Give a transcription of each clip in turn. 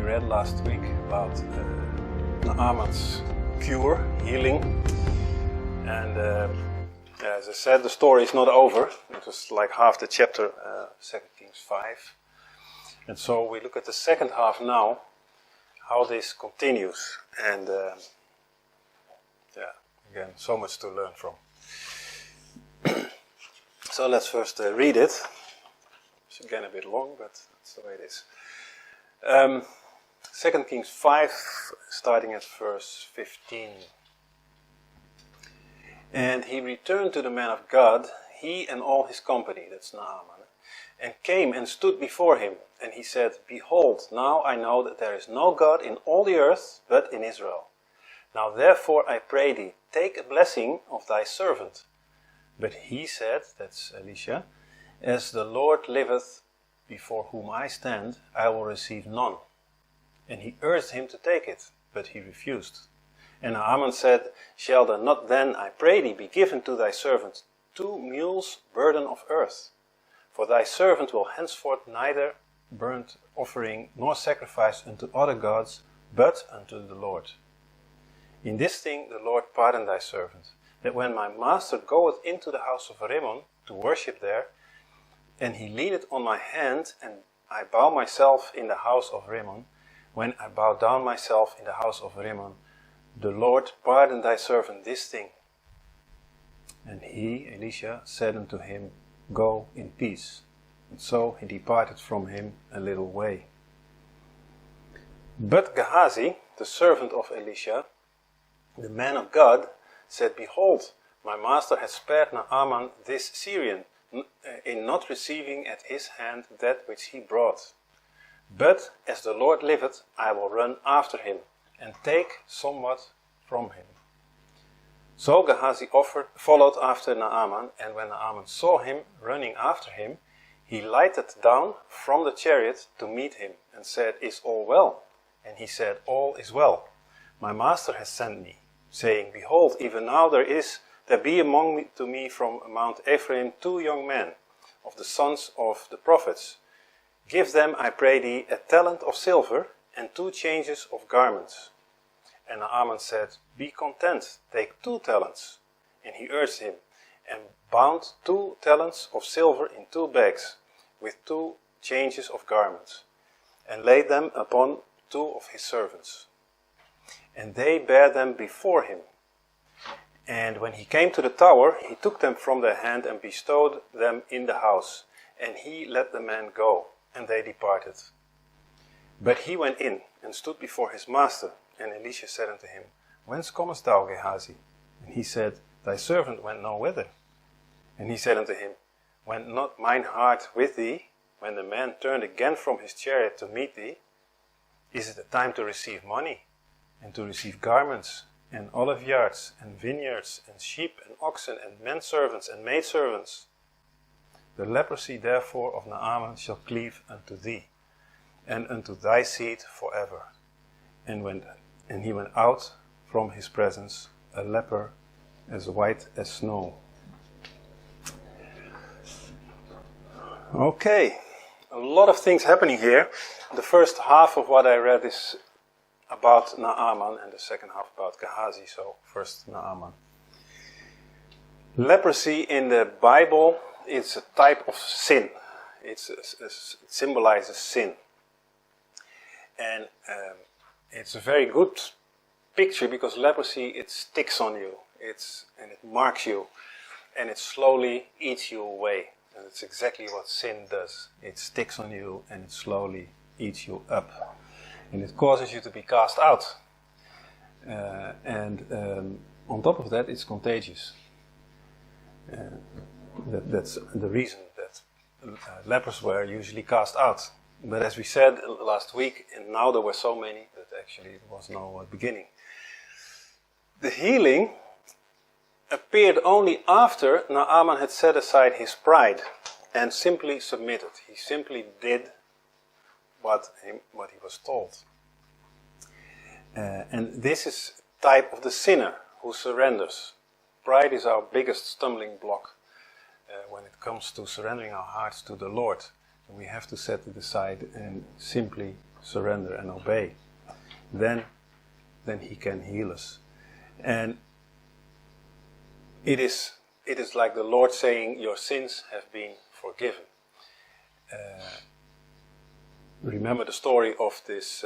read last week about Naaman's cure, healing. And as I said, the story is not over. It was like half the chapter, 2 Kings 5. And so we look at the second half now, how this continues. And again, so much to learn from. So let's first read it. It's again a bit long, but that's the way it is. 2 Kings 5, starting at verse 15. And he returned to the man of God, he and all his company, that's Naaman, and came and stood before him. And he said, Behold, now I know that there is no God in all the earth but in Israel. Now therefore I pray thee, take a blessing of thy servant. But he said, that's Elisha, As the Lord liveth, before whom I stand, I will receive none. And he urged him to take it, but he refused. And Naaman said, Shall there not then, I pray thee, be given to thy servant 2 mules burden of earth? For thy servant will henceforth neither burnt offering nor sacrifice unto other gods, but unto the Lord. In this thing the Lord pardon thy servant, that when my master goeth into the house of Rimmon to worship there, and he leaneth on my hand, and I bow myself in the house of Rimmon, when I bow down myself in the house of Rimmon, the Lord pardon thy servant this thing. And he, Elisha, said unto him, Go in peace. And so he departed from him a little way. But Gehazi, the servant of Elisha, the man of God, said, Behold, my master hath spared Naaman this Syrian, in not receiving at his hand that which he brought. But as the Lord liveth, I will run after him, and take somewhat from him. So Gehazi followed after Naaman, and when Naaman saw him running after him, he lighted down from the chariot to meet him, and said, Is all well? And he said, All is well. My master has sent me, saying, Behold, even now there be among me from Mount Ephraim 2 young men, of the sons of the prophets. Give them, I pray thee, a talent of silver, and 2 changes of garments. And Naaman said, Be content, take 2 talents. And he urged him, and bound 2 talents of silver in 2 bags, with 2 changes of garments, and laid them upon 2 of his servants. And they bare them before him. And when he came to the tower, he took them from their hand and bestowed them in the house. And he let the men go, and they departed. But he went in, and stood before his master. And Elisha said unto him, Whence comest thou, Gehazi? And he said, Thy servant went no whither. And he said unto him, Went not mine heart with thee, when the man turned again from his chariot to meet thee? Is it a time to receive money, and to receive garments, and olive yards, and vineyards, and sheep, and oxen, and men servants, and maid servants? The leprosy therefore of Naaman shall cleave unto thee, and unto thy seed forever. And he went out from his presence, a leper as white as snow. Okay, a lot of things happening here. The first half of what I read is about Naaman, and the second half about Gehazi, so first Naaman. Leprosy in the Bible is a type of sin. It symbolizes sin. And it's a very good picture, because leprosy, it sticks on you, and it marks you, and it slowly eats you away. And it's exactly what sin does. It sticks on you, and it slowly eats you up. And it causes you to be cast out. On top of that, it's contagious. That's the reason that lepers were usually cast out. But as we said last week, and now there were so many that actually there was no beginning. The healing appeared only after Naaman had set aside his pride and simply submitted. He simply did what he was told. And this is type of the sinner who surrenders. Pride is our biggest stumbling block when it comes to surrendering our hearts to the Lord. We have to set it aside and simply surrender and obey. Then he can heal us. And it is like the Lord saying, your sins have been forgiven. Remember the story of this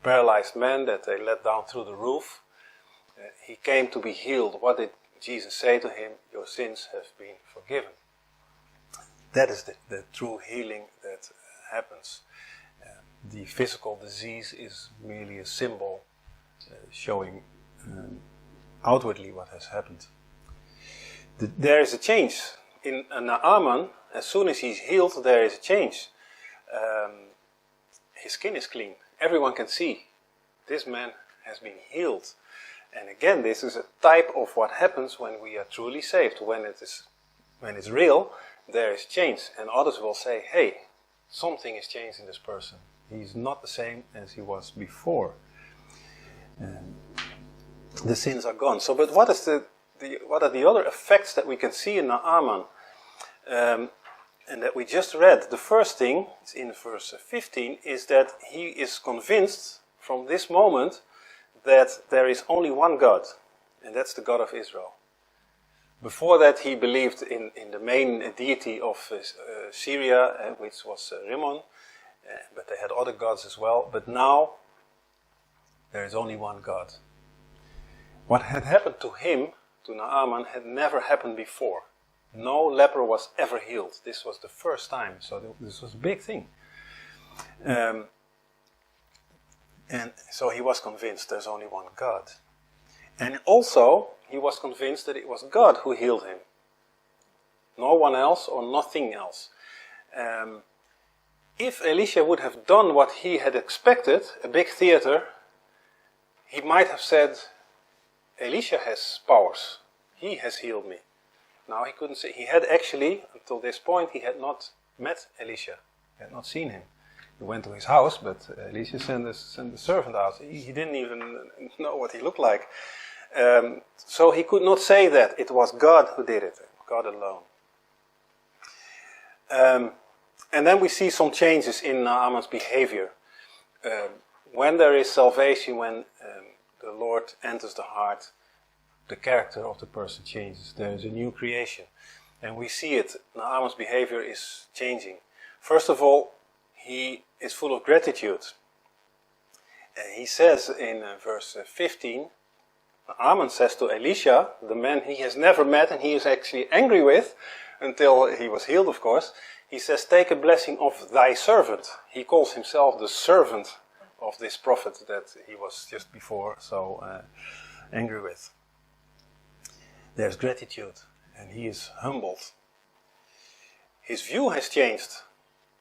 paralyzed man that they let down through the roof. He came to be healed. What did Jesus say to him? Your sins have been forgiven. That is the true healing that happens. The physical disease is merely a symbol showing outwardly what has happened. There is a change. In Naaman, as soon as he's healed, there is a change. His skin is clean. Everyone can see this man has been healed. And again, this is a type of what happens when we are truly saved. When it's real, there is change. And others will say, hey, something has changed in this person. He's not the same as he was before. The sins are gone. So, but what are the other effects that we can see in Naaman? And that we just read. The first thing, it's in verse 15, is that he is convinced from this moment that there is only one God, and that's the God of Israel. Before that he believed in the main deity of Syria, which was Rimmon, but they had other gods as well. But now there is only one God. What had happened to him, to Naaman, had never happened before. No leper was ever healed. This was the first time, so this was a big thing. And so he was convinced there's only one God. And also, he was convinced that it was God who healed him. No one else or nothing else. If Elisha would have done what he had expected, a big theater, he might have said, Elisha has powers. He has healed me. Now he couldn't say, he had actually, until this point, he had not met Elisha. He had not seen him. He went to his house, but Elisha sent the servant out. He didn't even know what he looked like. So he could not say that it was God who did it, God alone. And then we see some changes in Naaman's behavior. When there is salvation, when the Lord enters the heart, the character of the person changes. There is a new creation. And we see it. Naaman's behavior is changing. First of all, he is full of gratitude. He says in verse 15, Naaman says to Elisha, the man he has never met and he is actually angry with, until he was healed, of course, he says, take a blessing of thy servant. He calls himself the servant of this prophet that he was just before so angry with. There's gratitude, and he is humbled. His view has changed.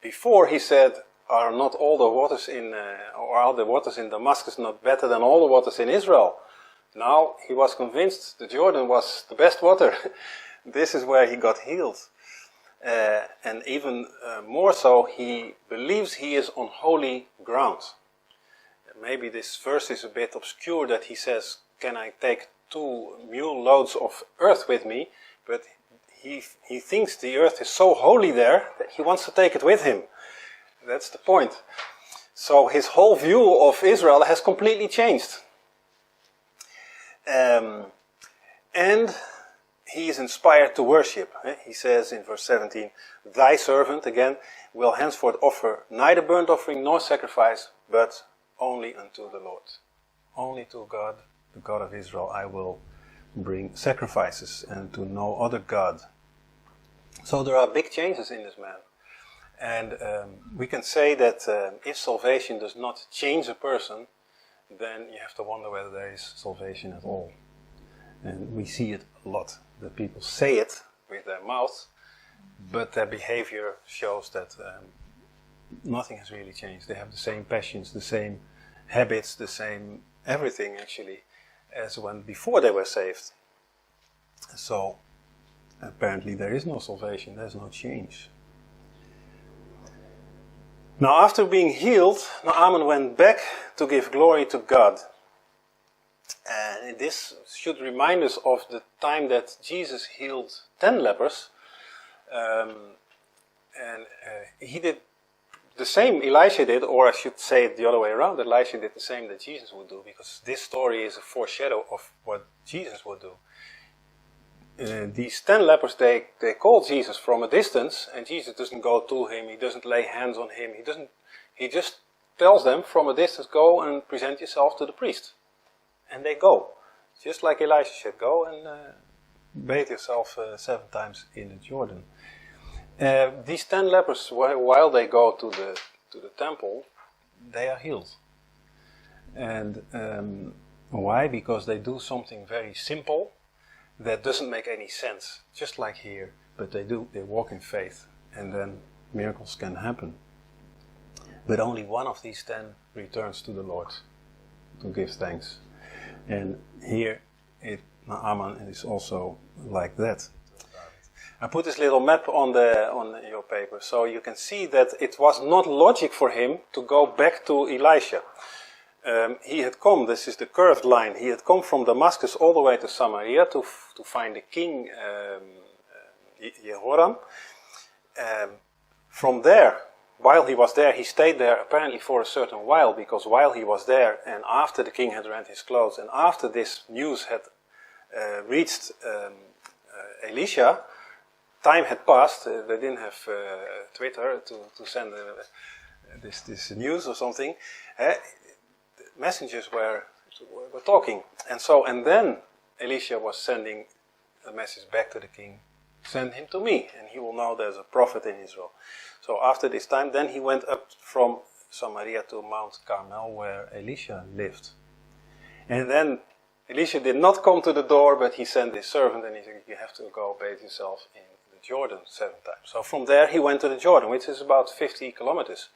Before he said, are not all the waters or are the waters in Damascus not better than all the waters in Israel? Now he was convinced the Jordan was the best water. This is where he got healed. And even more so, he believes he is on holy ground. Maybe this verse is a bit obscure that he says, can I take 2 mule loads of earth with me? But he thinks the earth is so holy there that he wants to take it with him. That's the point. So his whole view of Israel has completely changed. And he is inspired to worship. He says in verse 17, thy servant, again, will henceforth offer neither burnt offering nor sacrifice, but only unto the Lord. Only to God, the God of Israel, I will bring sacrifices, and to no other God. So there are big changes in this man. And we can say that if salvation does not change a person, then you have to wonder whether there is salvation at all. And we see it a lot. That people say it with their mouth, but their behavior shows that nothing has really changed. They have the same passions, the same habits, the same everything actually, as when before they were saved. So apparently there is no salvation, there's no change. Now after being healed, Naaman went back to give glory to God. And this should remind us of the time that Jesus healed 10 lepers. And he did the same Elisha did, or I should say it the other way around. Elisha did the same that Jesus would do, because this story is a foreshadow of what Jesus would do. These 10 lepers, they call Jesus from a distance, and Jesus doesn't go to him, he doesn't lay hands on him, he just tells them from a distance, go and present yourself to the priest. And they go. Just like Elisha said, go and bathe yourself 7 times in the Jordan. These 10 lepers, while they go to the temple, they are healed. And why? Because they do something very simple that doesn't make any sense, just like here. But they walk in faith, and then miracles can happen. But only one of these 10 returns to the Lord to give thanks. And here, Naaman is also like that. I put this little map on your paper, so you can see that it was not logic for him to go back to Elisha. He had come, this is the curved line, he had come from Damascus all the way to Samaria to find the king Jehoram. From there, while he was there, he stayed there apparently for a certain while, because while he was there and after the king had rent his clothes and after this news had reached Elisha, time had passed. They didn't have Twitter to send this news or something. Messengers were talking, and then Elisha was sending a message back to the king. Send him to me, and he will know there's a prophet in Israel. So after this time, then he went up from Samaria to Mount Carmel, where Elisha lived. And then Elisha did not come to the door, but he sent his servant, and he said, you have to go bathe yourself in the Jordan 7 times. So from there he went to the Jordan, which is about 50 kilometers,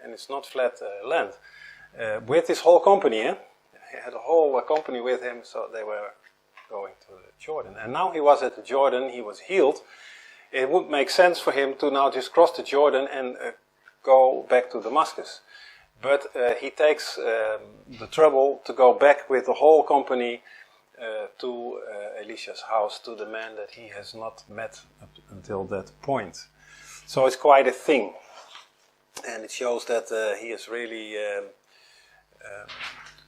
and it's not flat land. With his whole company, he had a whole company with him, so they were going to the Jordan. And now he was at the Jordan, he was healed. It would make sense for him to now just cross the Jordan and go back to Damascus. But he takes the trouble to go back with the whole company to Elisha's house, to the man that he has not met up until that point. So it's quite a thing. And it shows that he has really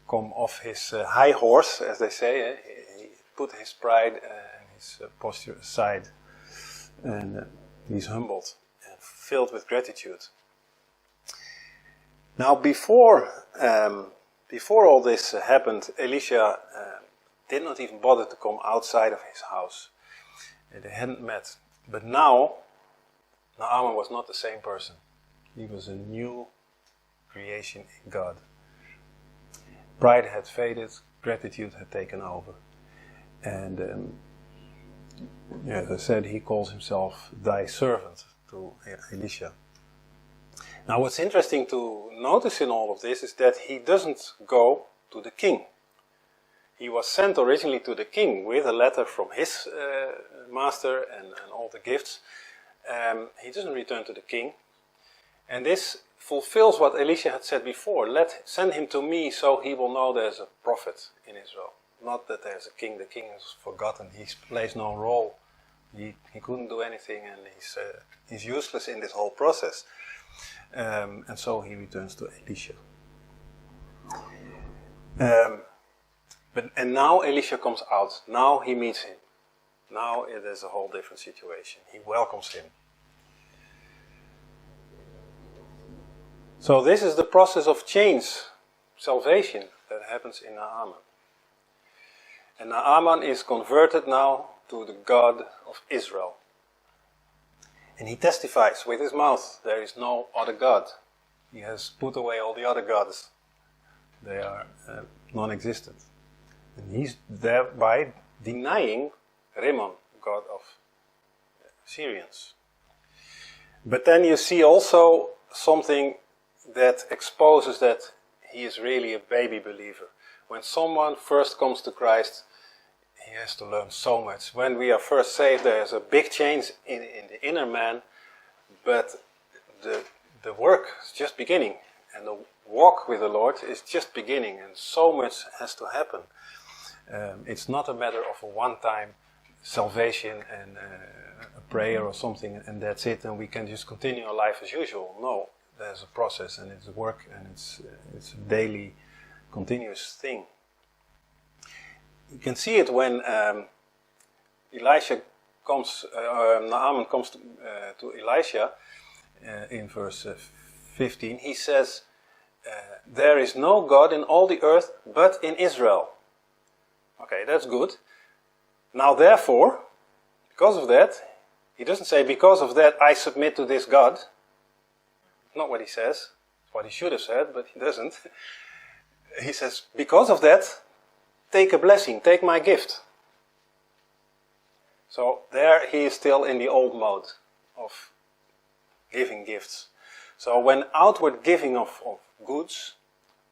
come off his high horse, as they say. He put his pride and his posture aside. And he's humbled and filled with gratitude. Now, before all this happened, Elisha did not even bother to come outside of his house. They hadn't met. But now, Naaman was not the same person. He was a new creation in God. Pride had faded, gratitude had taken over. And as I said, he calls himself thy servant to Elisha. Now what's interesting to notice in all of this is that he doesn't go to the king. He was sent originally to the king with a letter from his master and all the gifts. He doesn't return to the king. And this fulfills what Elisha had said before. Send him to me so he will know there's a prophet in Israel. Not that there's a king. The king is forgotten. He plays no role. He couldn't do anything, and he's useless in this whole process. And so he returns to Elisha. And now Elisha comes out. Now he meets him. Now it is a whole different situation. He welcomes him. So this is the process of change, salvation, that happens in Naaman. And Naaman is converted now to the God of Israel. And he testifies with his mouth, there is no other God. He has put away all the other gods. They are non-existent. And he's thereby denying Rimmon, god of Syrians. But then you see also something that exposes that he is really a baby believer. When someone first comes to Christ, he has to learn so much. When we are first saved, there is a big change in the inner man, but the work is just beginning, and the walk with the Lord is just beginning, and so much has to happen. It's not a matter of a one-time salvation and a prayer or something, and that's it, and we can just continue our life as usual. No, there's a process, and it's work, and it's a daily, continuous thing. You can see it when Naaman comes to Elisha in verse 15. He says, there is no God in all the earth but in Israel. Okay, that's good. Now therefore, because of that, he doesn't say, because of that I submit to this God. Not what he says. It's what he should have said, but he doesn't. He says, because of that, take a blessing, take my gift. So there he is still in the old mode of giving gifts. So when outward giving of goods,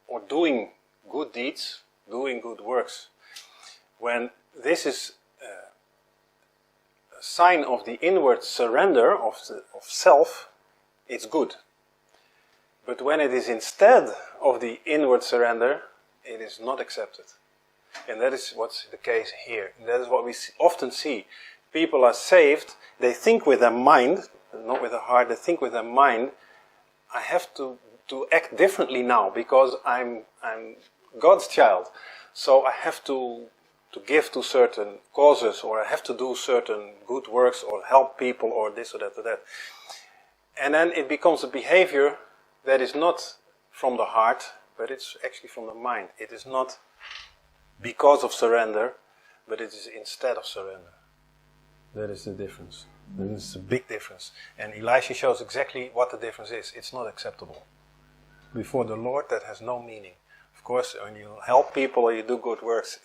or doing good deeds, doing good works, when this is a sign of the inward surrender of self, it's good. But when it is instead of the inward surrender, it is not accepted. And that is what's the case here. And that is what we often see. People are saved, they think with their mind, not with their heart, they think with their mind, I have to act differently now because I'm God's child. So I have to give to certain causes, or I have to do certain good works, or help people, or this or that or that. And then it becomes a behavior that is not from the heart, but it's actually from the mind. It is not because of surrender, but it is instead of surrender. That is the difference. That is a big difference. And Elisha shows exactly what the difference is. It's not acceptable. Before the Lord, that has no meaning. Of course, when you help people or you do good works,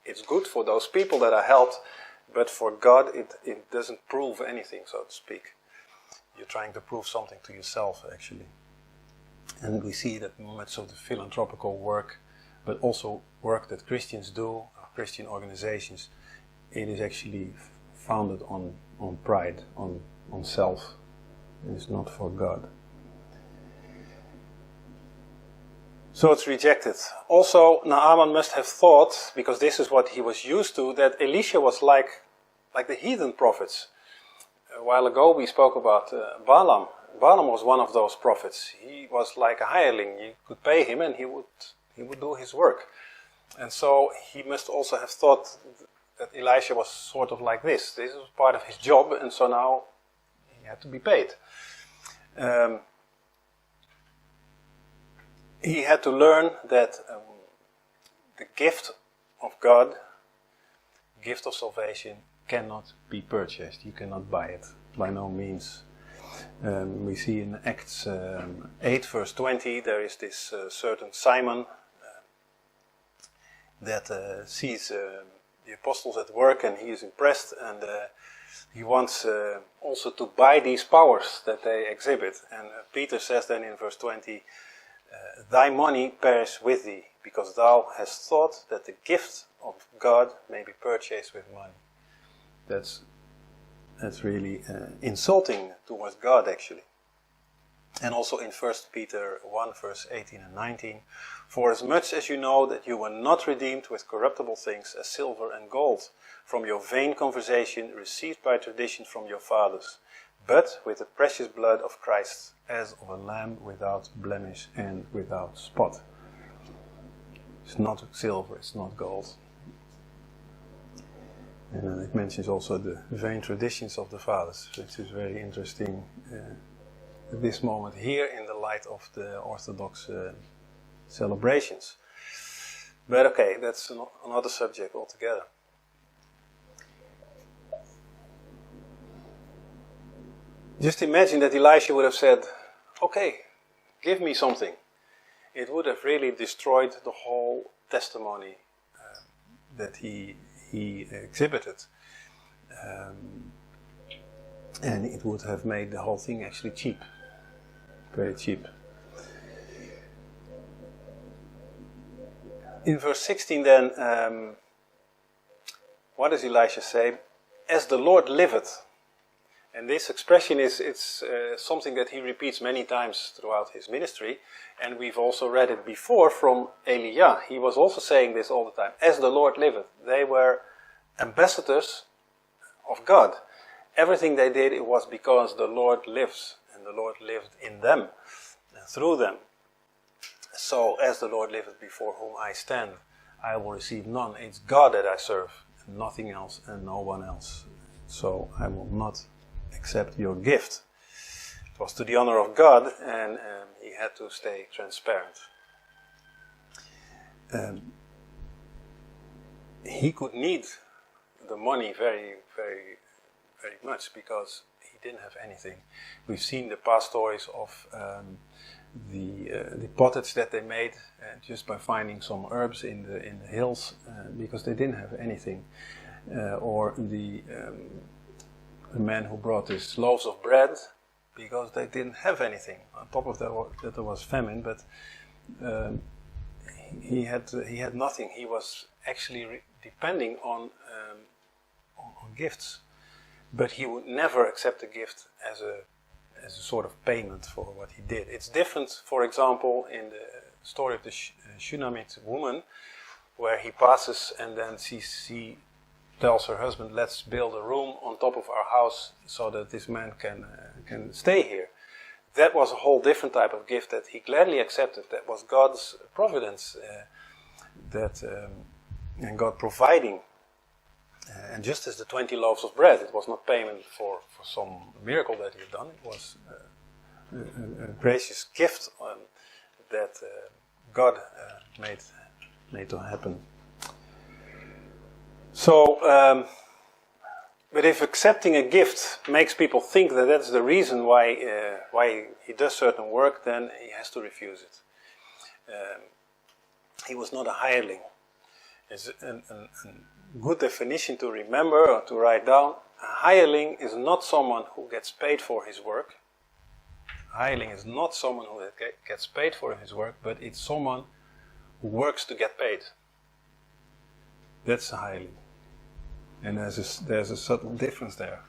it's good for those people that are helped, but for God, it doesn't prove anything, so to speak. You're trying to prove something to yourself, actually. And we see that much of the philanthropical work, but also work that Christians do, Christian organizations, it is actually founded on pride, on self. It is not for God. So it's rejected. Also, Naaman must have thought, because this is what he was used to, that Elisha was like the heathen prophets. A while ago we spoke about Balaam. Balaam was one of those prophets. He was like a hireling. You could pay him and he would do his work. And so he must also have thought that Elisha was sort of like this. This was part of his job, and so now he had to be paid. He had to learn that the gift of God, gift of salvation, cannot be purchased. You cannot buy it, by no means. We see in Acts 8 verse 20, there is this certain Simon that sees the apostles at work, and he is impressed, and he wants also to buy these powers that they exhibit. And Peter says then in verse 20, thy money perish with thee, because thou hast thought that the gift of God may be purchased with money. That's really insulting towards God, actually. And also in 1 Peter 1 verse 18 and 19, for as much as you know that you were not redeemed with corruptible things as silver and gold from your vain conversation received by tradition from your fathers, but with the precious blood of Christ, as of a lamb without blemish and without spot. It's not silver, it's not gold. And then it mentions also the vain traditions of the fathers, which is very interesting at this moment here in the light of the Orthodox celebrations. But okay, that's another subject altogether. Just imagine that Elisha would have said, okay, give me something. It would have really destroyed the whole testimony that he exhibited. And it would have made the whole thing actually cheap. Very cheap. In verse 16 then, what does Elisha say? As the Lord liveth. And this expression it's something that he repeats many times throughout his ministry. And we've also read it before from Elisha. He was also saying this all the time. As the Lord liveth. They were ambassadors of God. Everything they did, it was because the Lord lives, and the Lord lived in them and through them. So, as the Lord liveth before whom I stand, I will receive none. It's God that I serve, and nothing else and no one else. So, I will not accept your gift. It was to the honor of God, and he had to stay transparent. He could need the money very, very, very much because he didn't have anything. We've seen the past stories of the pottage that they made just by finding some herbs in the hills because they didn't have anything, or the man who brought these loaves of bread because they didn't have anything. On top of that there was famine, but he had nothing. He was actually depending on gifts, but he would never accept a gift as a sort of payment for what he did. It's different, for example, in the story of the Shunnamite woman, where he passes and then she tells her husband, let's build a room on top of our house so that this man can stay here. That was a whole different type of gift that he gladly accepted. That was God's providence, and God providing. And just as the 20 loaves of bread, it was not payment for some miracle that he had done. It was a gracious gift that God made to happen. So, but if accepting a gift makes people think that that's the reason why he does certain work, then he has to refuse it. He was not a hireling. It's a good definition to remember or to write down. A hireling is not someone who gets paid for his work. A hireling is not someone who gets paid for his work, but it's someone who works to get paid. That's a hireling. And there's a subtle difference there.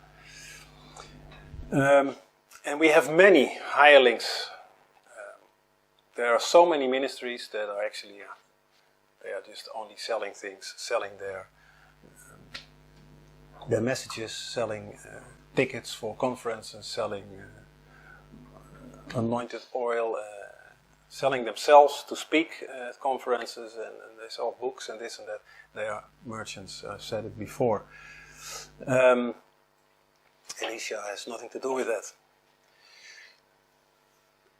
And we have many hirelings. There are so many ministries that are actually, they are just only selling things, selling their messages, selling tickets for conferences, selling anointed oil, selling themselves to speak at conferences, and they sell books and this and that. They are merchants. I've said it before. Elisha has nothing to do with that.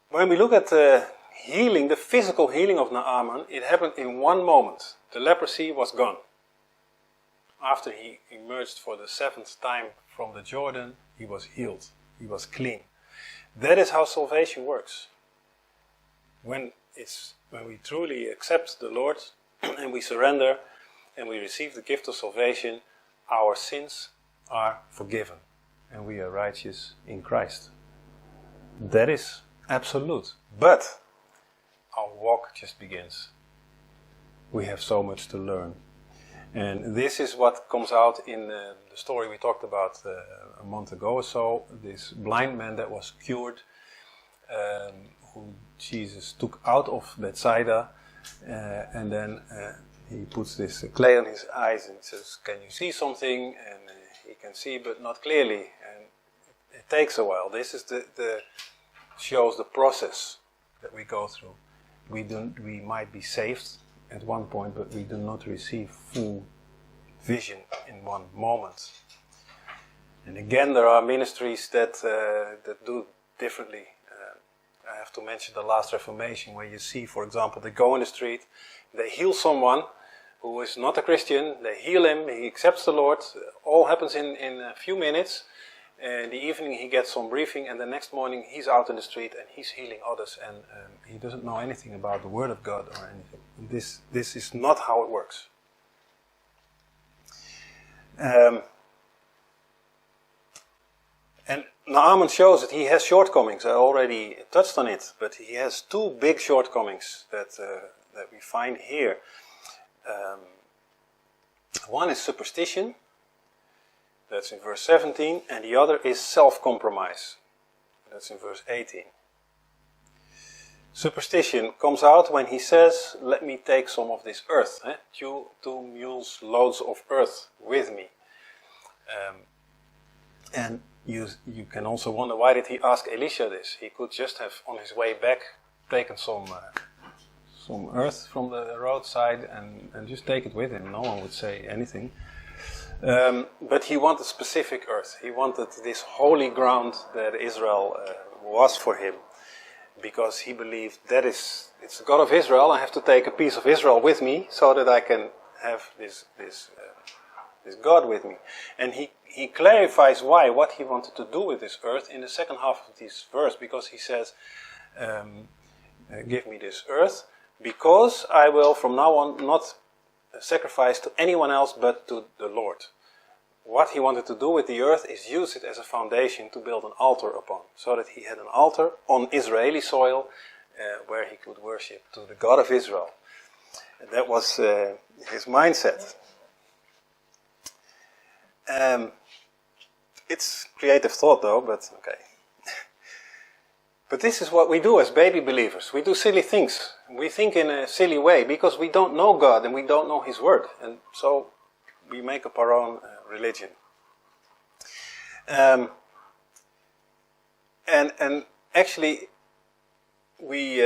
When we look at the healing, the physical healing of Naaman, it happened in one moment. The leprosy was gone. After he emerged for the 7th time from the Jordan, he was healed. He was clean. That is how salvation works. When we truly accept the Lord and we surrender and we receive the gift of salvation, our sins are forgiven and we are righteous in Christ. That is absolute. But our walk just begins. We have so much to learn. And this is what comes out in the story we talked about a month ago or so. This blind man that was cured, who Jesus took out of Bethsaida, and then he puts this clay on his eyes and says, can you see something? And he can see but not clearly. And it takes a while. This is shows the process that we go through. We might be saved at one point, but we do not receive full vision in one moment. And again, there are ministries that do differently. I have to mention the last Reformation, where you see, for example, they go in the street, they heal someone who is not a Christian, they heal him, he accepts the Lord, all happens in a few minutes. In the evening he gets some briefing, and the next morning he's out in the street and he's healing others, and he doesn't know anything about the Word of God or anything. This is not how it works. And Naaman shows that he has shortcomings. I already touched on it, but he has two big shortcomings that we find here. One is superstition. That's in verse 17, and the other is self-compromise. That's in verse 18. Superstition comes out when he says, let me take some of this earth, 2 mules loads of earth with me. And you can also wonder, why did he ask Elisha this? He could just have, on his way back, taken some earth from the roadside and just take it with him. No one would say anything. But he wanted specific earth. He wanted this holy ground that Israel was for him, because he believed it's the God of Israel. I have to take a piece of Israel with me so that I can have this God with me. And he clarifies what he wanted to do with this earth in the second half of this verse, because he says, give me this earth, because I will from now on not sacrifice to anyone else but to the Lord. What he wanted to do with the earth is use it as a foundation to build an altar upon, so that he had an altar on Israeli soil where he could worship to the God of Israel. And that was his mindset. It's creative thought though, but okay. But this is what we do as baby believers. We do silly things. We think in a silly way because we don't know God and we don't know His Word. And so we make up our own religion. And actually we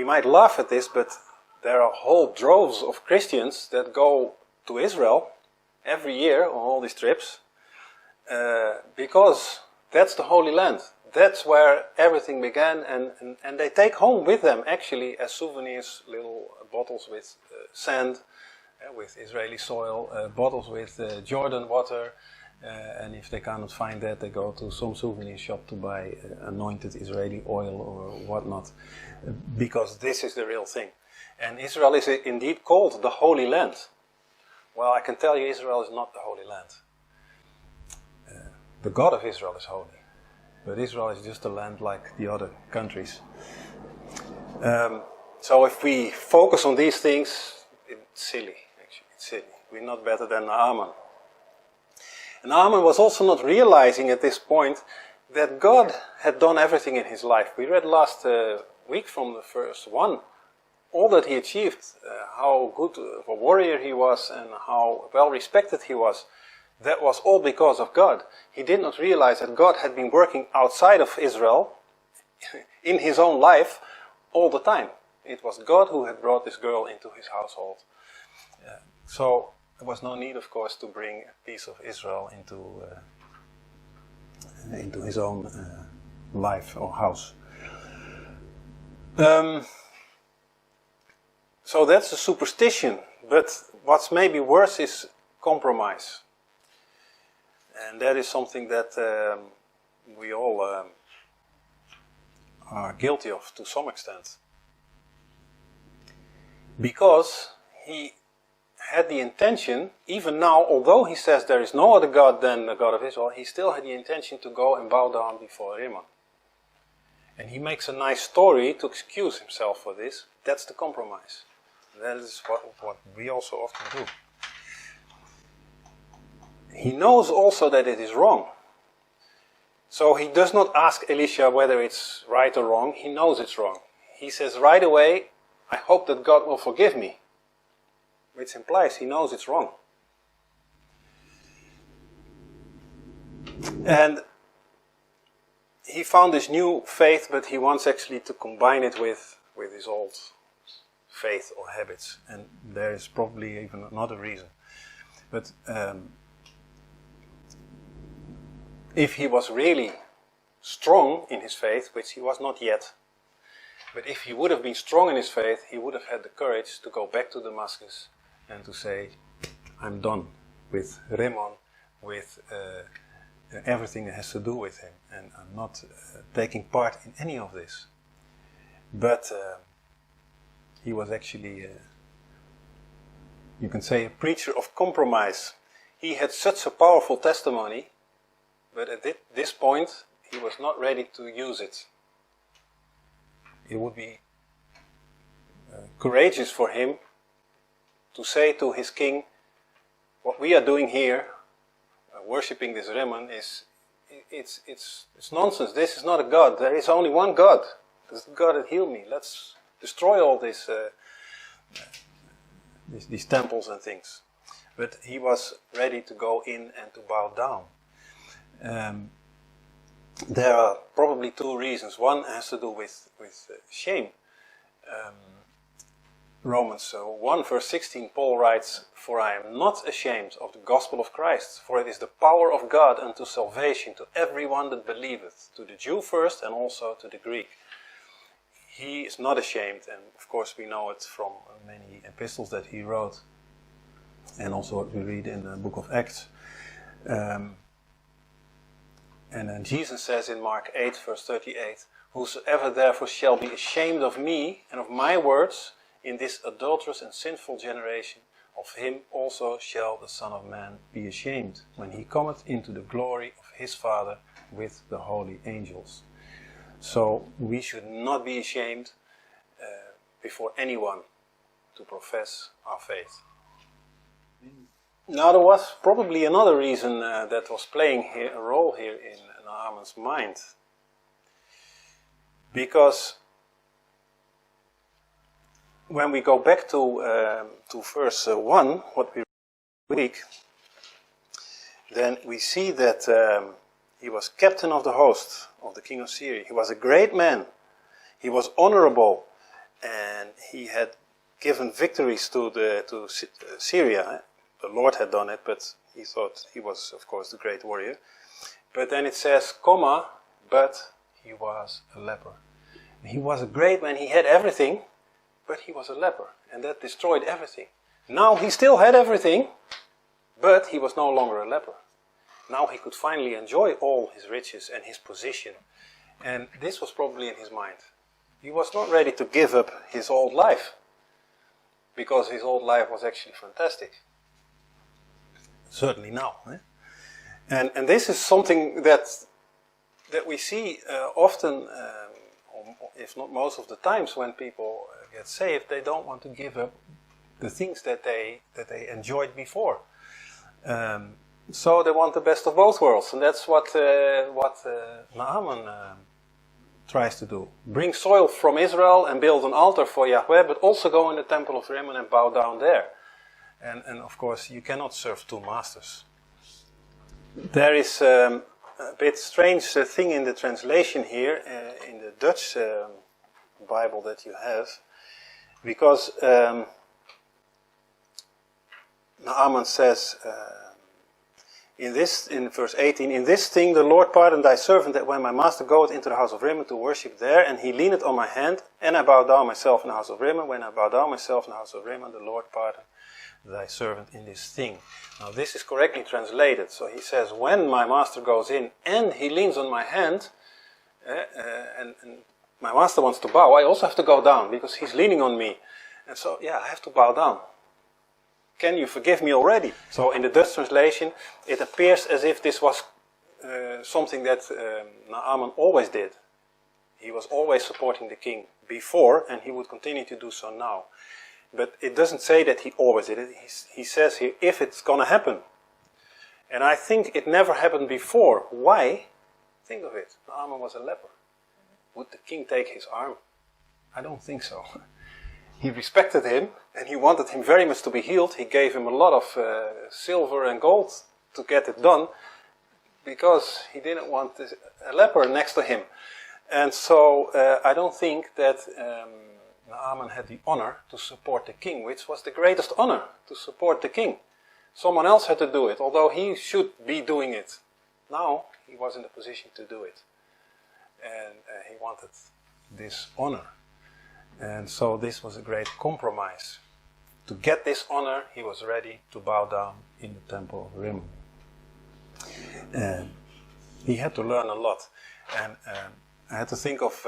might laugh at this, but there are whole droves of Christians that go to Israel every year on all these trips. Because that's the Holy Land. That's where everything began, and they take home with them, actually, as souvenirs, little bottles with sand, with Israeli soil, bottles with Jordan water, and if they cannot find that, they go to some souvenir shop to buy anointed Israeli oil or whatnot, because this is the real thing. And Israel is indeed called the Holy Land. Well, I can tell you, Israel is not the Holy Land. The God of Israel is holy, but Israel is just a land like the other countries. So if we focus on these things, it's silly, actually. It's silly. We're not better than Naaman. And Naaman was also not realizing at this point that God had done everything in his life. We read last week from the verse 1, all that he achieved, how good of a warrior he was and how well respected he was. That was all because of God. He did not realize that God had been working outside of Israel in his own life all the time. It was God who had brought this girl into his household. So there was no need, of course, to bring a piece of Israel into his own life or house. So that's a superstition. But what's maybe worse is compromise. And that is something that we all are guilty of to some extent. Because he had the intention, even now, although he says there is no other God than the God of Israel, he still had the intention to go and bow down before Rimmon. And he makes a nice story to excuse himself for this. That's the compromise. That is what we also often do. He knows also that it is wrong. So he does not ask Elisha whether it's right or wrong. He knows it's wrong. He says right away, I hope that God will forgive me. Which implies he knows it's wrong. And he found this new faith, but he wants actually to combine it with his old faith or habits. And there is probably even another reason. But if he was really strong in his faith, which he was not yet, but if he would have been strong in his faith, he would have had the courage to go back to Damascus and to say, I'm done with Rimmon, with everything that has to do with him, and I'm not taking part in any of this. But he was actually, you can say, a preacher of compromise. He had such a powerful testimony, but at this point, he was not ready to use it. It would be courageous for him to say to his king, what we are doing here, worshipping this Rimmon, it's nonsense. This is not a God. There is only one God. This is the God that healed me. Let's destroy all these temples and things. but he was ready to go in and to bow down. There are probably two reasons. One has to do with shame. Romans 1 verse 16, Paul writes, "For I am not ashamed of the gospel of Christ, for it is the power of God unto salvation to everyone that believeth, to the Jew first and also to the Greek." He is not ashamed, and of course we know it from many epistles that he wrote, and also what we read in the book of Acts. And then Jesus says in Mark 8 verse 38, "Whosoever therefore shall be ashamed of me and of my words in this adulterous and sinful generation, of him also shall the Son of Man be ashamed, when he cometh into the glory of his Father with the holy angels." So we should not be ashamed before anyone to profess our faith. Now there was probably another reason that was playing here, a role here in Naaman's mind. Because when we go back to verse 1, what we read, then we see that he was captain of the host of the king of Syria. He was a great man. He was honorable, and he had given victories to Syria. The Lord had done it, but he thought he was, of course, the great warrior. But then it says, but he was a leper. He was a great man. He had everything, but he was a leper, and that destroyed everything. Now he still had everything, but he was no longer a leper. Now he could finally enjoy all his riches and his position. And this was probably in his mind. He was not ready to give up his old life, because his old life was actually fantastic. Certainly now. And this is something that we see often, if not most of the times, when people get saved, they don't want to give up the things that they enjoyed before. So they want the best of both worlds, and that's what Naaman tries to do. Bring soil from Israel and build an altar for Yahweh, but also go in the temple of Rimmon and bow down there. And of course, you cannot serve two masters. There is a bit strange thing in the translation here, in the Dutch Bible that you have, because Naaman says in verse 18, "In this thing the Lord pardon thy servant, that when my master goeth into the house of Rimmon to worship there, and he leaneth on my hand, and I bow down myself in the house of Rimmon, when I bow down myself in the house of Rimmon, the Lord pardon thy servant in this thing." Now this is correctly translated. So he says, when my master goes in and he leans on my hand, and my master wants to bow, I also have to go down because he's leaning on me. And so, I have to bow down. Can you forgive me already? So in the Dutch translation, it appears as if this was something that Naaman always did. He was always supporting the king before, and he would continue to do so now. But it doesn't say that he always did it. He says here, if it's going to happen. And I think it never happened before. Why? Think of it. Naaman was a leper. Would the king take his arm? I don't think so. He respected him, and he wanted him very much to be healed. He gave him a lot of silver and gold to get it done, because he didn't want a leper next to him. And so I don't think that Naaman had the honor to support the king, which was the greatest honor, to support the king. Someone else had to do it, although he should be doing it. Now he was in the position to do it. And he wanted this honor. And so this was a great compromise. To get this honor, he was ready to bow down in the temple of Rimmon. He had to learn a lot. And I had to think of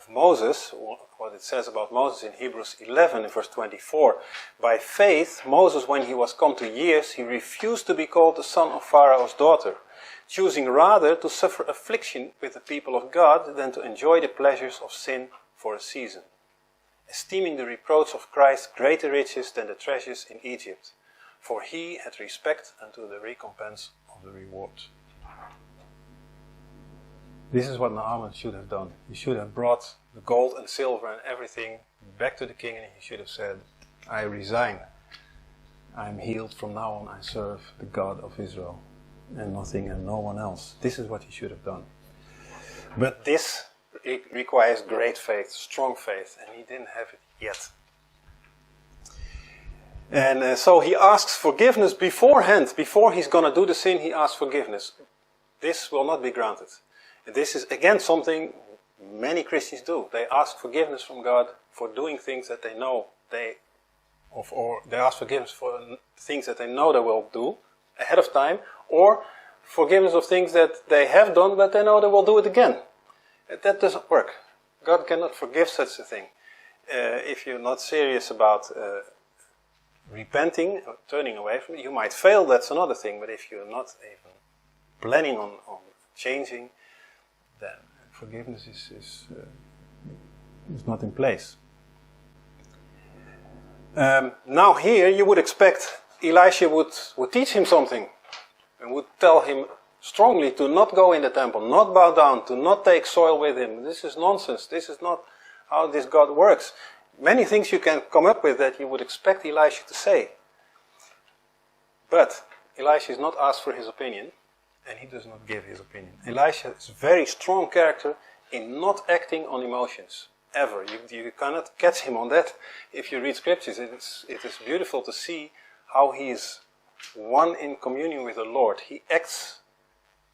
Moses, what it says about Moses in Hebrews 11 in verse 24. By faith, Moses, when he was come to years, he refused to be called the son of Pharaoh's daughter, choosing rather to suffer affliction with the people of God than to enjoy the pleasures of sin for a season, esteeming the reproach of Christ greater riches than the treasures in Egypt, for he had respect unto the recompense of the reward. This is what Naaman should have done. He should have brought the gold and silver and everything back to the king, and he should have said, I resign. I'm healed, from now on I serve the God of Israel and nothing and no one else. This is what he should have done. But this requires great faith, strong faith, and he didn't have it yet. And so he asks forgiveness beforehand. Before he's going to do the sin, he asks forgiveness. This will not be granted. And this is again something many Christians do. They ask forgiveness from God for doing things that they know or they ask forgiveness for things that they know they will do ahead of time, or forgiveness of things that they have done but they know they will do it again. That doesn't work. God cannot forgive such a thing. If you're not serious about repenting, or turning away from it, you might fail, that's another thing, but if you're not even planning on changing, then forgiveness is not in place. Now here you would expect Elisha would teach him something and would tell him strongly to not go in the temple, not bow down, to not take soil with him. This is nonsense. This is not how this God works. Many things you can come up with that you would expect Elisha to say. But Elisha is not asked for his opinion, and he does not give his opinion. Elisha is a very strong character in not acting on emotions, ever. You cannot catch him on that. If you read scriptures, it is beautiful to see how he is one in communion with the Lord. He acts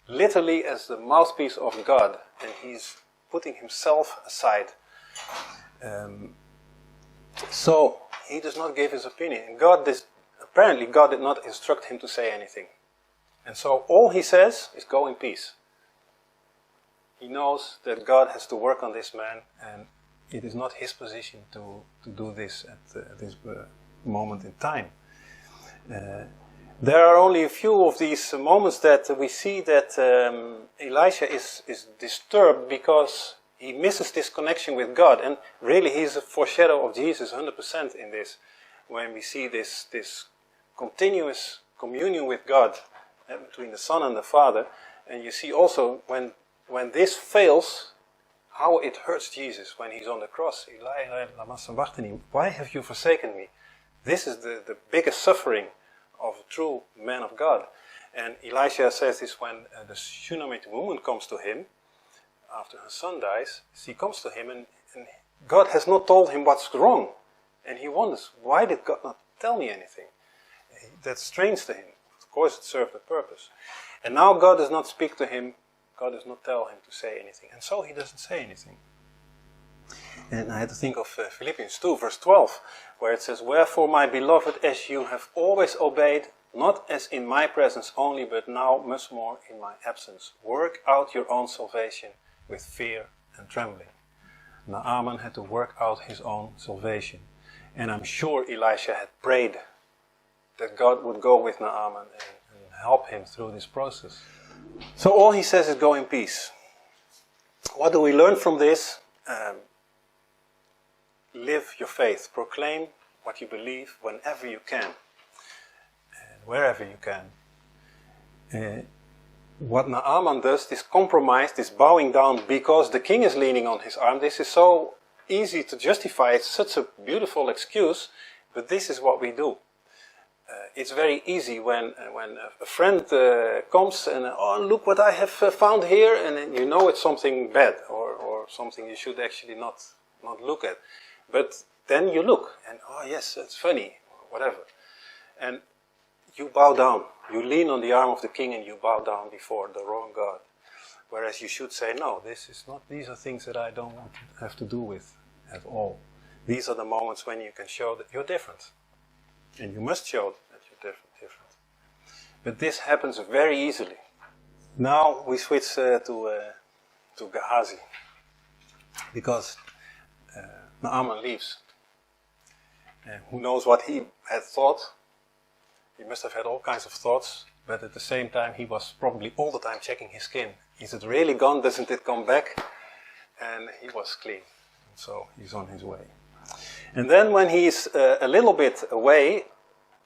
literally as the mouthpiece of God, and he's putting himself aside. So he does not give his opinion. And apparently God did not instruct him to say anything. And so all he says is go in peace. He knows that God has to work on this man, and it is not his position to do this at this moment in time. There are only a few of these moments that we see that Elisha is disturbed because he misses this connection with God. And really he's a foreshadow of Jesus 100% in this. When we see this continuous communion with God between the Son and the Father. And you see also when this fails, how it hurts Jesus when he's on the cross. Eli, lama sabachthani, why have you forsaken me? This is the biggest suffering of a true man of God. And Elisha says this when the Shunnamite woman comes to him, after her son dies, she comes to him and God has not told him what's wrong. And he wonders, why did God not tell me anything? That's strange to him. Of course it served a purpose. And now God does not speak to him, God does not tell him to say anything. And so he doesn't say anything. And I had to think of Philippians 2 verse 12, where it says, wherefore my beloved, as you have always obeyed, not as in my presence only, but now much more in my absence, work out your own salvation with fear and trembling. Naaman had to work out his own salvation. And I'm sure Elisha had prayed that God would go with Naaman and help him through this process. So all he says is go in peace. What do we learn from this? Live your faith. Proclaim what you believe whenever you can. And wherever you can. What Naaman does, this compromise, this bowing down because the king is leaning on his arm, this is so easy to justify. It's such a beautiful excuse, but this is what we do. It's very easy when a friend comes and, oh, look what I have found here, and then you know it's something bad or something you should actually not look at. But then you look and, oh yes, that's funny, whatever. And you bow down. You lean on the arm of the king and you bow down before the wrong God. Whereas you should say, no, these are things that I don't want to have to do with at all. These are the moments when you can show that you're different. And you must show that you're different. But this happens very easily. Now we switch to Gehazi. Because Naaman leaves. And who knows what he had thought. He must have had all kinds of thoughts. But at the same time he was probably all the time checking his skin. Is it really gone? Doesn't it come back? And he was clean. So he's on his way. And then when he's a little bit away,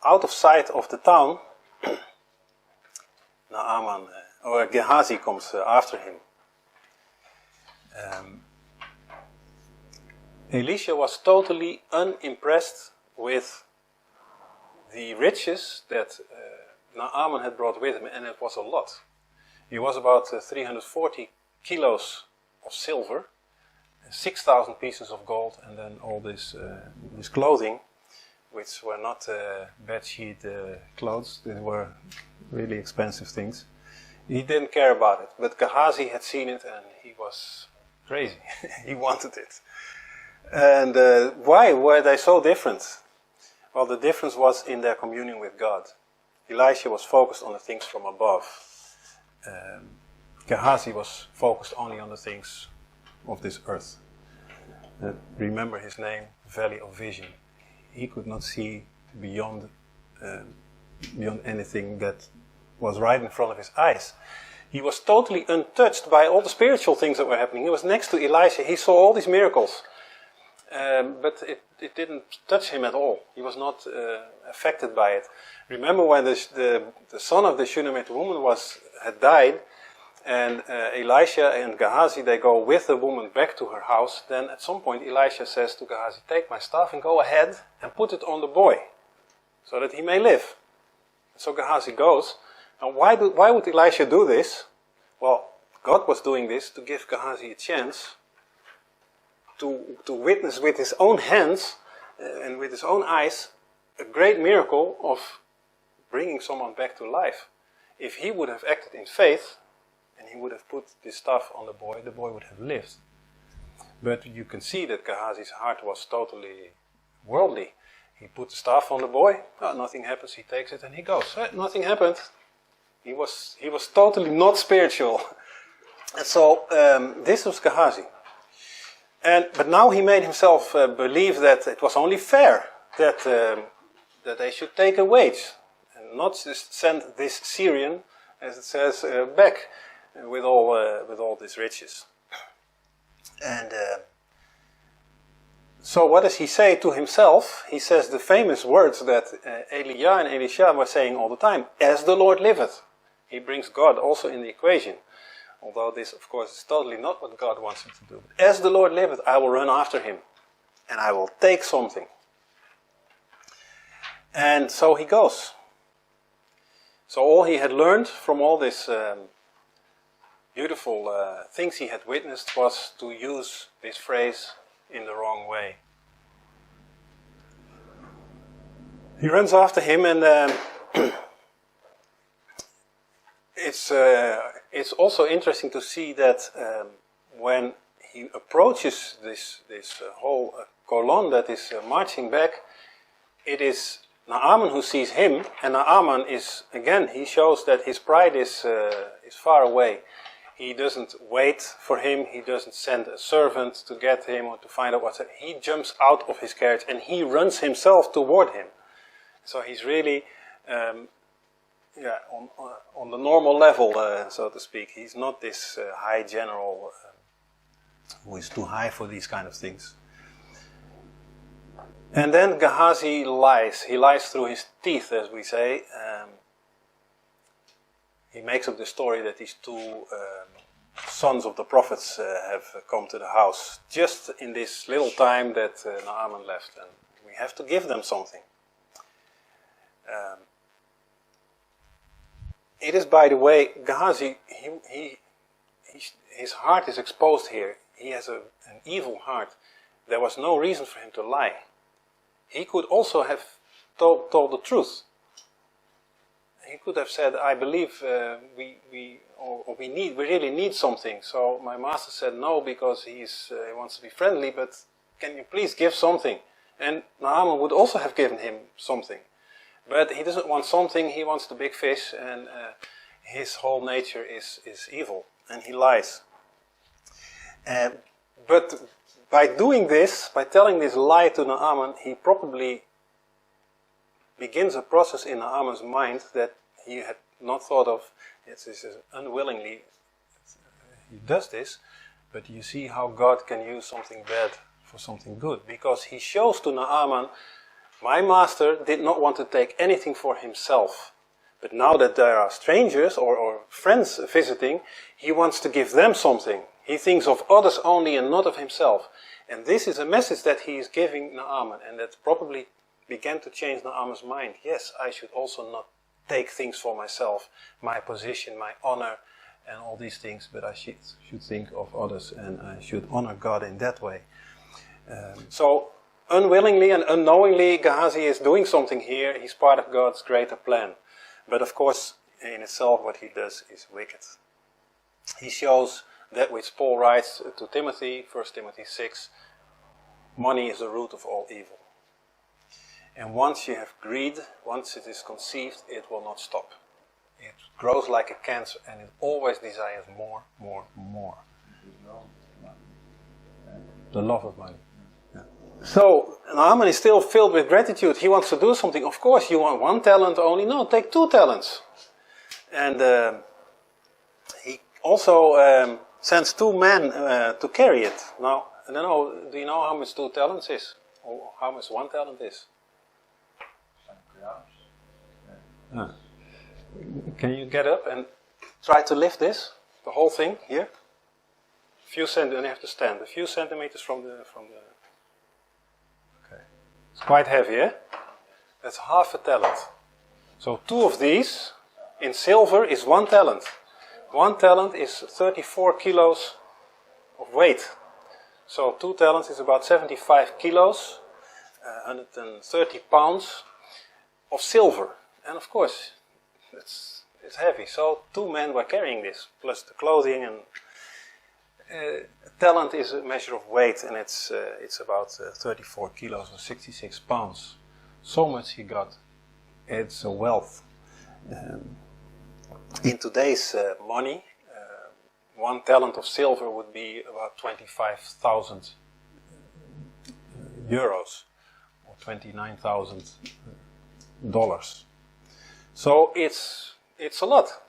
out of sight of the town, Gehazi comes after him. Elisha was totally unimpressed with the riches that Naaman had brought with him, and it was a lot. He was about 340 kilos of silver, 6,000 pieces of gold, and then all this clothing, which were not bedsheet clothes, they were really expensive things. He didn't care about it, but Gehazi had seen it and he was crazy. He wanted it. And why were they so different? Well, the difference was in their communion with God. Elisha was focused on the things from above. Gehazi was focused only on the things of this earth. Remember his name, Valley of Vision. He could not see beyond anything that was right in front of his eyes. He was totally untouched by all the spiritual things that were happening. He was next to Elisha. He saw all these miracles. But it didn't touch him at all. He was not affected by it. Remember when the son of the Shunnamite woman had died, and Elisha and Gehazi, they go with the woman back to her house. Then at some point Elisha says to Gehazi, take my staff and go ahead and put it on the boy, so that he may live. So Gehazi goes. And why would Elisha do this? Well, God was doing this to give Gehazi a chance to witness with his own hands and with his own eyes a great miracle of bringing someone back to life. If he would have acted in faith, and he would have put this stuff on the boy would have lived. But you can see that Gehazi's heart was totally worldly. He put the staff on the boy, nothing happens, he takes it and he goes. Nothing happened. He was totally not spiritual. And so this was Gehazi. But now he made himself believe that it was only fair that they should take a wage and not just send this Syrian, as it says, back with all these riches. And so what does he say to himself? He says the famous words that Elia and Elisha were saying all the time, as the Lord liveth. He brings God also in the equation. Although this, of course, is totally not what God wants him to do. But as the Lord liveth, I will run after him. And I will take something. And so he goes. So all he had learned from all this beautiful things he had witnessed was to use this phrase in the wrong way. He runs after him, and it's also interesting to see that when he approaches this whole column that is marching back, it is Naaman who sees him, and Naaman he shows that his pride is far away. He doesn't wait for him, he doesn't send a servant to get him or to find out what's happening. He jumps out of his carriage and he runs himself toward him. So he's really on the normal level, so to speak. He's not this high general who is too high for these kind of things. And then Gehazi lies. He lies through his teeth, as we say. He makes up the story that these two sons of the prophets have come to the house just in this little time that Naaman left, and we have to give them something. It is, by the way, Gehazi, his heart is exposed here. He has an evil heart. There was no reason for him to lie. He could also have told the truth. He could have said, I believe we really need something. So my master said no because he wants to be friendly, but can you please give something? And Naaman would also have given him something. But he doesn't want something, he wants the big fish, and his whole nature is evil, and he lies. But by doing this, by telling this lie to Naaman, he probably begins a process in Naaman's mind that he had not thought of. This is unwillingly, he does this, but you see how God can use something bad for something good. Because he shows to Naaman, my master did not want to take anything for himself. But now that there are strangers or friends visiting, he wants to give them something. He thinks of others only and not of himself. And this is a message that he is giving Naaman, and that probably began to change Naaman's mind. Yes, I should also not take things for myself, my position, my honor, and all these things, but I should think of others, and I should honor God in that way. So, unwillingly and unknowingly, Gehazi is doing something here. He's part of God's greater plan. But of course, in itself, what he does is wicked. He shows that which Paul writes to Timothy, 1 Timothy 6, money is the root of all evil. And once you have greed, once it is conceived, it will not stop. It grows like a cancer and it always desires more, more, more. The love of money. Yeah. So, Naaman is still filled with gratitude. He wants to do something. Of course, you want 1 talent only? No, take 2 talents. And he also sends 2 men to carry it. Now, I don't know, do you know how much 2 talents is? Or how much 1 talent is? Can you get up and try to lift this? The whole thing here? Few centimeters, and you have to stand. A few centimeters from the. Okay. It's quite heavy, eh? That's half a talent. So 2 of these in silver is 1 talent. 1 talent is 34 kilos of weight. So 2 talents is about 75 kilos, 130 pounds of silver. And of course, it's heavy. So 2 men were carrying this, plus the clothing. And talent is a measure of weight, and it's about 34 kilos or 66 pounds. So much he got. It's a wealth. In today's money, 1 talent of silver would be about 25,000 euros or $29,000. So it's a lot.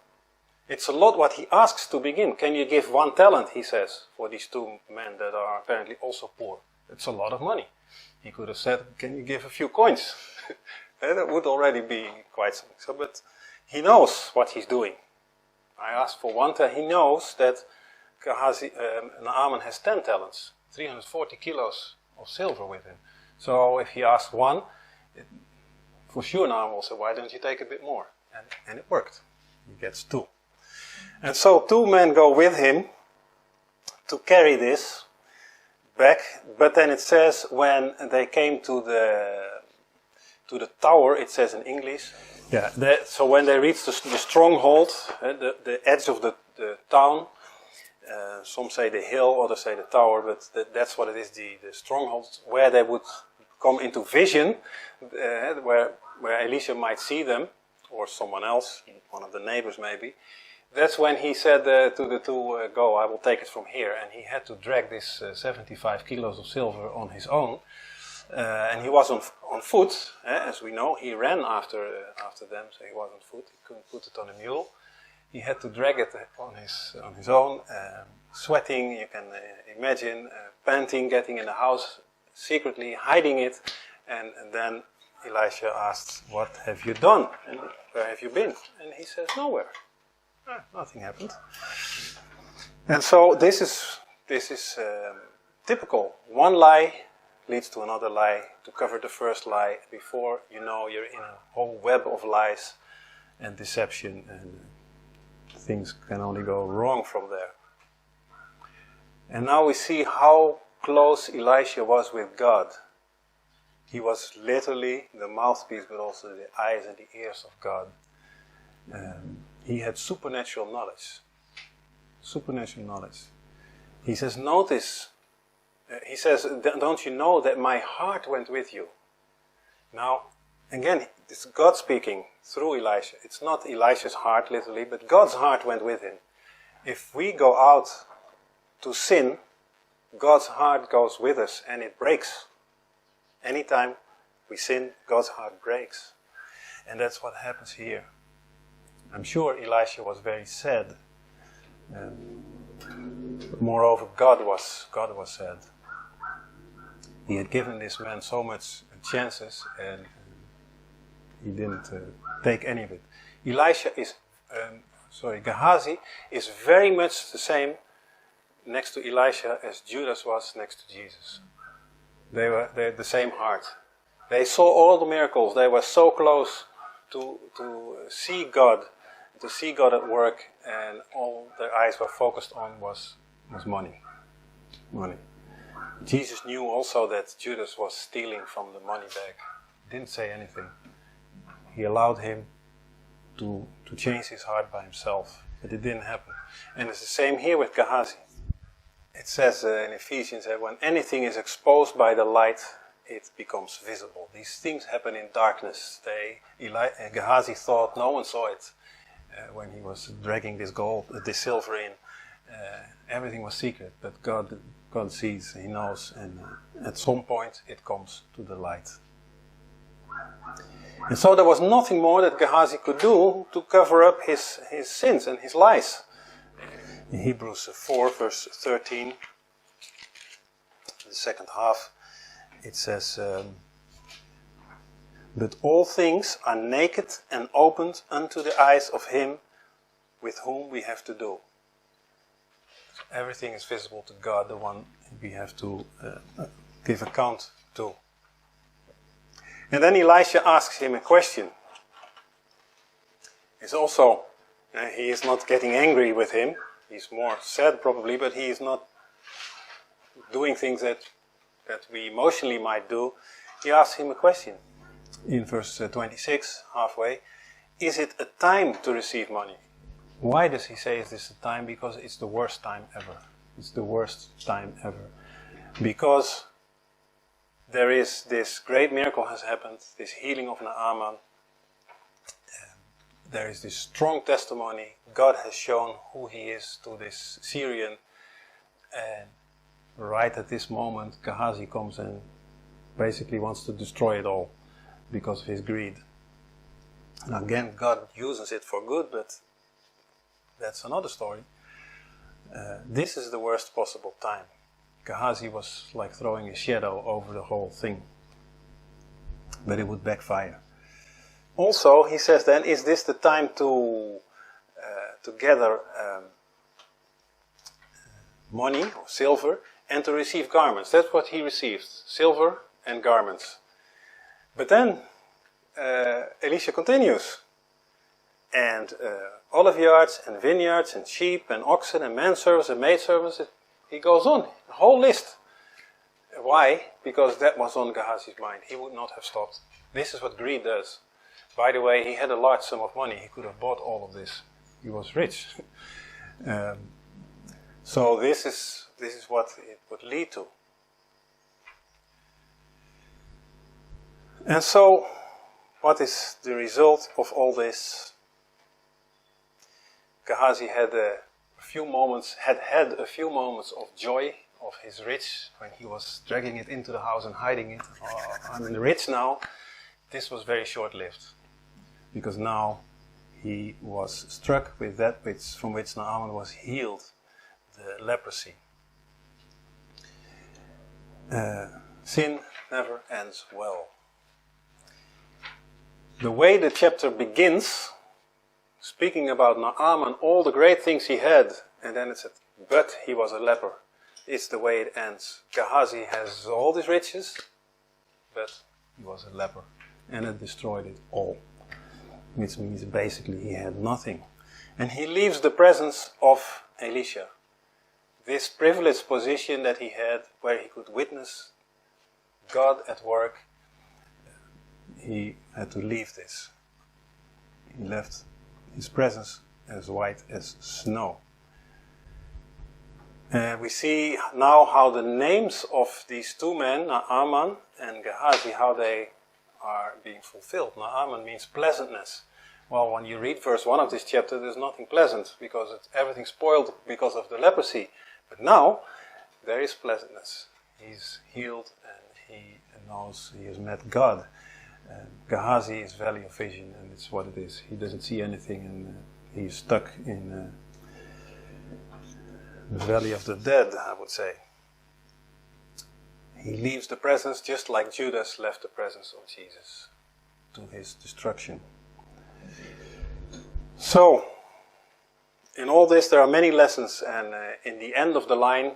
It's a lot what he asks to begin. Can you give 1 talent, he says, for these 2 men that are apparently also poor. It's a lot of money. He could have said, can you give a few coins? That would already be quite something. So, but he knows what he's doing. I asked for 1 talent. He knows that Naaman has 10 talents, 340 kilos of silver with him. So if he asks 1, for sure Naaman will say, why don't you take a bit more? And it worked. He gets 2. And so 2 men go with him to carry this back. But then it says when they came to the tower, it says in English. Yeah. So when they reached the stronghold, the edge of the town, some say the hill, others say the tower, but that's what it is, the stronghold, where they would come into vision, where Elisha might see them, or someone else, one of the neighbors maybe. That's when he said to the 2, go, I will take it from here. And he had to drag this 75 kilos of silver on his own. And he was on foot, as we know. He ran after them, so he was on foot. He couldn't put it on a mule. He had to drag it on his own, sweating, you can imagine, panting, getting in the house, secretly hiding it. And then Elisha asked, what have you done? And where have you been? And he says, nowhere. Nothing happened. And so this is typical. 1 lie leads to another lie, to cover the first lie. Before you know, you're in a whole web of lies and deception, and things can only go wrong from there. And now we see how close Elisha was with God. He was literally the mouthpiece, but also the eyes and the ears of God. He had supernatural knowledge. Supernatural knowledge. He says, notice, he says, don't you know that my heart went with you? Now, again, it's God speaking through Elisha. It's not Elisha's heart, literally, but God's heart went with him. If we go out to sin, God's heart goes with us and it breaks. Anytime we sin, God's heart breaks. And that's what happens here. I'm sure Elisha was very sad. Moreover, God was sad. He had given this man so much chances and he didn't take any of it. Gehazi is very much the same next to Elisha as Judas was next to Jesus. They had the same heart. They saw all the miracles. They were so close to see God at work, and all their eyes were focused on was money. Money. Jesus knew also that Judas was stealing from the money bag. He didn't say anything. He allowed him to change his heart by himself. But it didn't happen. And it's the same here with Gehazi. It says in Ephesians that when anything is exposed by the light, it becomes visible. These things happen in darkness. Gehazi thought no one saw it when he was dragging this silver in. Everything was secret, but God sees, He knows, and at some point it comes to the light. And so there was nothing more that Gehazi could do to cover up his sins and his lies. In Hebrews 4 verse 13, the second half, it says, but all things are naked and opened unto the eyes of him with whom we have to do. So everything is visible to God, the one we have to give account to. And then Elisha asks him a question. It's also, he is not getting angry with him. He's more sad probably, but he is not doing things that we emotionally might do. He asks him a question. In verse 26, halfway, is it a time to receive money? Why does he say is this a time? Because it's the worst time ever. It's the worst time ever. Because there is this great miracle has happened, this healing of Naaman. There is this strong testimony. God has shown who He is to this Syrian. And right at this moment, Gehazi comes and basically wants to destroy it all because of his greed. And again, God uses it for good, but that's another story. This is the worst possible time. Gehazi was like throwing a shadow over the whole thing. But it would backfire. Also, he says then, is this the time to gather money or silver and to receive garments? That's what he received, silver and garments. But then Elisha continues. And olive yards and vineyards and sheep and oxen and manservants and maidservants. He goes on, a whole list. Why? Because that was on Gehazi's mind. He would not have stopped. This is what greed does. By the way, he had a large sum of money. He could have bought all of this. He was rich. So this is what it would lead to. And so, what is the result of all this? Gehazi had a few moments of joy of his rich when he was dragging it into the house and hiding it. Oh, I'm rich now. This was very short-lived, because now he was struck with that from which Naaman was healed, the leprosy. Sin never ends well. The way the chapter begins, speaking about Naaman, all the great things he had, and then it said, but he was a leper. It's the way it ends. Gehazi has all these riches, but he was a leper, and it destroyed it all. Which means basically he had nothing. And he leaves the presence of Elisha. This privileged position that he had, where he could witness God at work, he had to leave this. He left his presence as white as snow. We see now how the names of these two men, Naaman and Gehazi, how they are being fulfilled. Naaman means pleasantness. Well, when you read verse 1 of this chapter, there's nothing pleasant, because everything's spoiled because of the leprosy. But now, there is pleasantness. He's healed and he knows he has met God. Gehazi is valley of vision, and it's what it is. He doesn't see anything, and he's stuck in the valley of the dead, I would say. He leaves the presence just like Judas left the presence of Jesus to his destruction. So, in all this there are many lessons, and in the end of the line,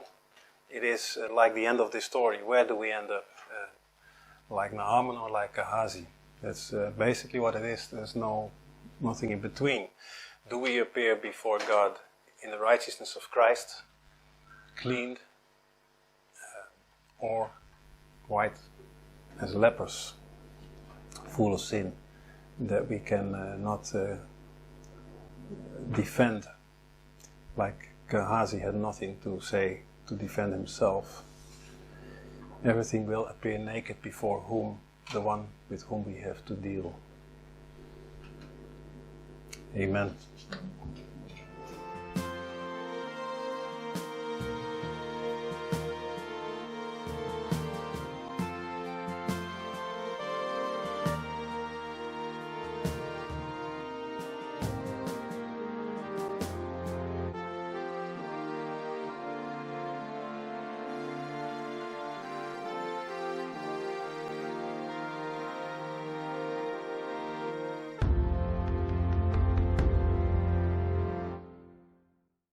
it is like the end of this story. Where do we end up? like Naaman or like Gehazi. That's basically what it is. There's nothing in between. Do we appear before God in the righteousness of Christ, cleaned, or white as lepers, full of sin, that we can not defend, like Gehazi had nothing to say to defend himself. Everything will appear naked before the one with whom we have to deal. Amen.